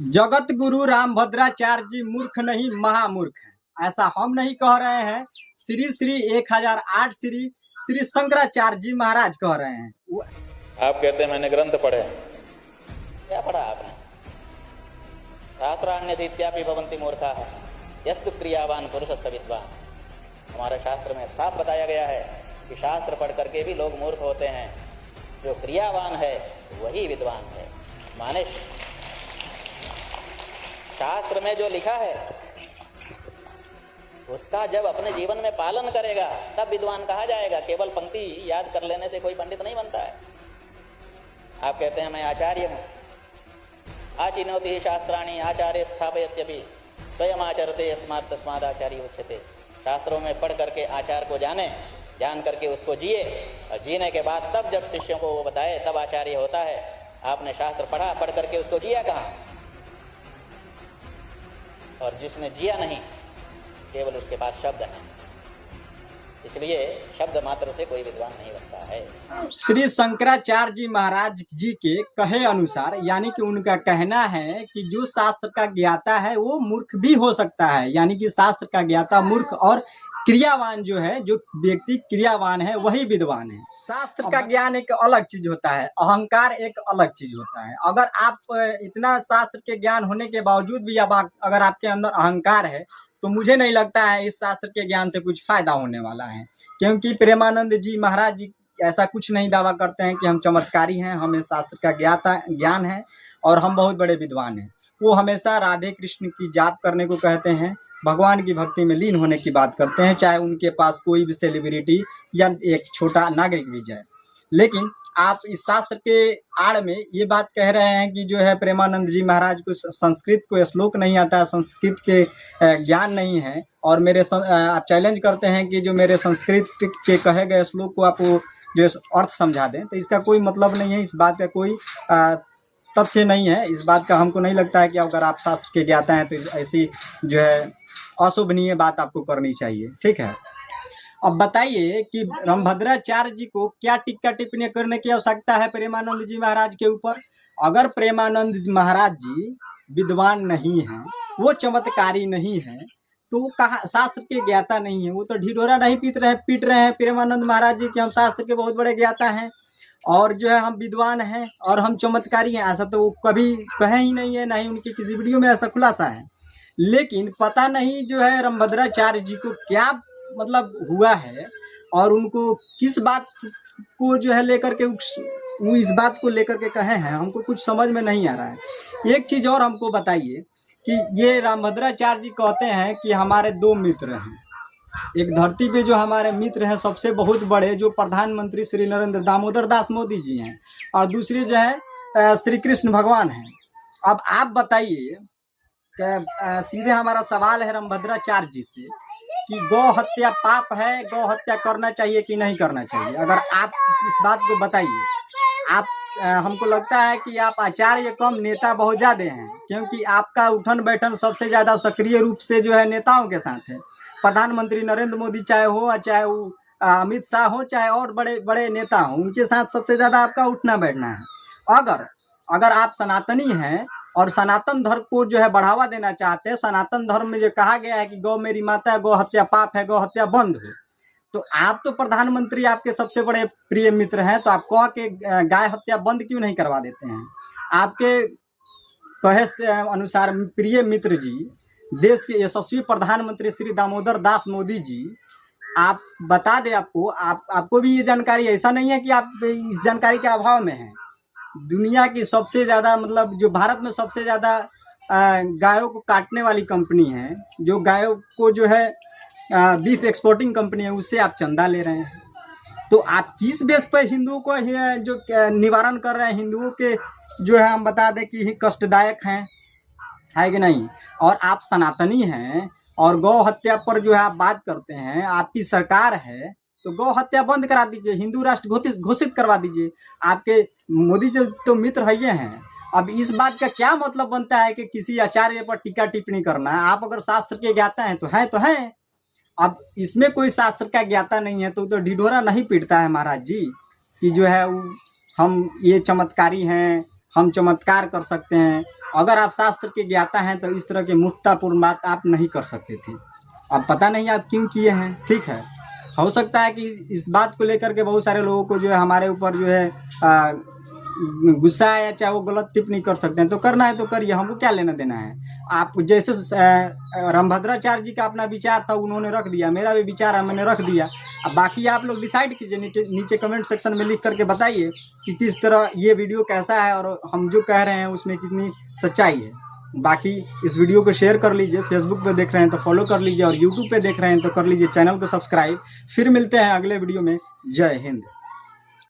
जगत गुरु रामभद्राचार्य जी मूर्ख नहीं महामूर्ख हैं, ऐसा हम नहीं कह रहे हैं। श्री श्री 1008 श्री श्री शंकराचार्य जी महाराज कह रहे हैं। आप कहते हैं मैंने ग्रंथ पढ़े, क्या पढ़ा आपने? शास्त्राण्यधीत्यापि भवन्ति मूर्खाः यस्तु क्रियावान पुरुषस्य विद्वान्। हमारे शास्त्र में साफ बताया गया है कि शास्त्र पढ़ करके भी लोग मूर्ख होते हैं, जो क्रियावान है वही विद्वान है। माने शास्त्र में जो लिखा है उसका जब अपने जीवन में पालन करेगा तब विद्वान कहा जाएगा। केवल पंक्ति याद कर लेने से कोई पंडित नहीं बनता है। आप कहते हैं मैं आचार्य हूं, आचिनोति शास्त्राणि आचार्य स्थापयत्यपि स्वयं आचरते अस्मात् तस्माद् आचार्य उच्यते। शास्त्रों में पढ़ करके आचार को जाने, जान करके उसको जिए, और जीने के बाद तब जब शिष्यों को वो बताए तब आचार्य होता है। आपने शास्त्र पढ़ा, पढ़ करके उसको जिया कहाँ? और जिसने जिया नहीं, केवल उसके पास शब्द है, इसलिए शब्द मात्र से कोई विद्वान नहीं बनता है। श्री शंकराचार्य जी महाराज जी के कहे अनुसार, यानी कि उनका कहना है कि जो शास्त्र का ज्ञाता है वो मूर्ख भी हो सकता है। यानी कि शास्त्र का ज्ञाता मूर्ख और क्रियावान जो है, जो व्यक्ति क्रियावान है वही विद्वान है। शास्त्र का ज्ञान एक अलग चीज होता है, अहंकार एक अलग चीज होता है। अगर आप इतना शास्त्र के ज्ञान होने के बावजूद भी अगर आपके अंदर अहंकार है तो मुझे नहीं लगता है इस शास्त्र के ज्ञान से कुछ फायदा होने वाला है। क्योंकि प्रेमानंद जी महाराज जी ऐसा कुछ नहीं दावा करते हैं कि हम चमत्कारी हैं, हमें शास्त्र का ज्ञान है और हम बहुत बड़े विद्वान हैं। वो हमेशा राधे कृष्ण की जाप करने को कहते हैं, भगवान की भक्ति में लीन होने की बात करते हैं, चाहे उनके पास कोई भी सेलिब्रिटी या एक छोटा नागरिक भी जाए। लेकिन आप इस शास्त्र के आड़ में ये बात कह रहे हैं कि जो है प्रेमानंद जी महाराज को संस्कृत को श्लोक नहीं आता है, संस्कृत के ज्ञान नहीं है, और आप चैलेंज करते हैं कि जो मेरे संस्कृत के कहे गए श्लोक को आप जो अर्थ समझा दें। तो इसका कोई मतलब नहीं है, इस बात का कोई तथ्य नहीं है। इस बात का हमको नहीं लगता है कि अगर आप शास्त्र के ज्ञाता हैं तो ऐसी जो है अशोभनीय बात आपको करनी चाहिए। ठीक है, अब बताइए कि रामभद्राचार्य जी को क्या टिक्का टिप्पणी करने की आवश्यकता है प्रेमानंद जी महाराज के ऊपर? अगर प्रेमानंद महाराज जी विद्वान नहीं हैं, वो चमत्कारी नहीं है, तो वो कहा शास्त्र के ज्ञाता नहीं है। वो तो ढिढोरा नहीं पीट रहे हैं प्रेमानंद महाराज जी कि हम शास्त्र के बहुत बड़े ज्ञाता हैं और जो है हम विद्वान हैं और हम चमत्कारी हैं। ऐसा तो वो कभी कहे ही नहीं है, ना ही उनकी किसी वीडियो में ऐसा खुलासा है। लेकिन पता नहीं जो है रामभद्राचार्य जी को क्या मतलब हुआ है और उनको किस बात को जो है लेकर के वो इस बात को लेकर के कहे हैं, हमको कुछ समझ में नहीं आ रहा है। एक चीज और हमको बताइए कि ये रामभद्राचार्य जी कहते हैं कि हमारे दो मित्र हैं। एक धरती पे जो हमारे मित्र हैं सबसे बहुत बड़े, जो प्रधानमंत्री श्री नरेंद्र दामोदर दास मोदी जी हैं, और दूसरे जो है श्री कृष्ण भगवान हैं। अब आप बताइए, सीधे हमारा सवाल है रामभद्राचार्य जी से कि गौ हत्या पाप है, गौ हत्या करना चाहिए कि नहीं करना चाहिए? अगर आप इस बात को बताइए। आप हमको लगता है कि आप आचार्य कम नेता बहुत ज़्यादा हैं, क्योंकि आपका उठन बैठन सबसे ज़्यादा सक्रिय रूप से जो है नेताओं के साथ है। प्रधानमंत्री नरेंद्र मोदी चाहे हो, चाहे वो अमित शाह हो, चाहे और बड़े बड़े नेता हों, उनके साथ सबसे ज़्यादा आपका उठना बैठना है। अगर आप सनातनी हैं और सनातन धर्म को जो है बढ़ावा देना चाहते हैं, सनातन धर्म में जो कहा गया है कि गौ मेरी माता है, गौ हत्या पाप है, गौ हत्या बंद हो, तो आप तो प्रधानमंत्री आपके सबसे बड़े प्रिय मित्र हैं, तो आप कह के गाय हत्या बंद क्यों नहीं करवा देते हैं? आपके कहे से अनुसार प्रिय मित्र जी, देश के यशस्वी प्रधानमंत्री श्री दामोदर दास मोदी जी, आप बता दें, आपको भी ये जानकारी, ऐसा नहीं है कि आप इस जानकारी के अभाव में हैं। दुनिया की सबसे ज़्यादा मतलब जो भारत में सबसे ज़्यादा गायों को काटने वाली कंपनी है, जो गायों को जो है बीफ एक्सपोर्टिंग कंपनी है, उससे आप चंदा ले रहे हैं। तो आप किस बेस पर हिंदुओं को जो निवारण कर रहे हैं? हिंदुओं के जो है हम बता दें कि कष्टदायक हैं, है कि नहीं? और आप सनातनी हैं और गौ हत्या पर जो है आप बात करते हैं, आपकी सरकार है, तो गौ हत्या बंद करा दीजिए, हिंदू राष्ट्र घोषित करवा दीजिए। आपके मोदी जी तो मित्र है ये हैं। अब इस बात का क्या मतलब बनता है कि किसी आचार्य पर टीका टिप्पणी करना? आप अगर शास्त्र के ज्ञाता हैं तो हैं। अब इसमें कोई शास्त्र का ज्ञाता नहीं है तो ढिढोरा नहीं पीटता है महाराज जी कि जो है हम ये चमत्कारी हैं, हम चमत्कार कर सकते हैं। अगर आप शास्त्र के ज्ञाता हैं तो इस तरह की मूर्खतापूर्ण बात आप नहीं कर सकते थे। अब पता नहीं आप क्यों किए हैं, ठीक है। हो सकता है कि इस बात को लेकर के बहुत सारे लोगों को जो है हमारे ऊपर जो है गुस्सा है, या चाहे वो गलत टिप्पणी कर सकते हैं, तो करना है तो करिए, हमको क्या लेना देना है। आप जैसे रामभद्राचार्य जी का अपना विचार था, उन्होंने रख दिया, मेरा भी विचार है, मैंने रख दिया। अब बाकी आप लोग डिसाइड कीजिए, नीचे कमेंट सेक्शन में लिख करके बताइए कि किस तरह ये वीडियो कैसा है और हम जो कह रहे हैं उसमें कितनी सच्चाई है। बाकी इस वीडियो को शेयर कर लीजिए, फेसबुक पे देख रहे हैं तो फॉलो कर लीजिए, और यूट्यूब पे देख रहे हैं तो कर लीजिए चैनल को सब्सक्राइब। फिर मिलते हैं अगले वीडियो में। जय हिंद।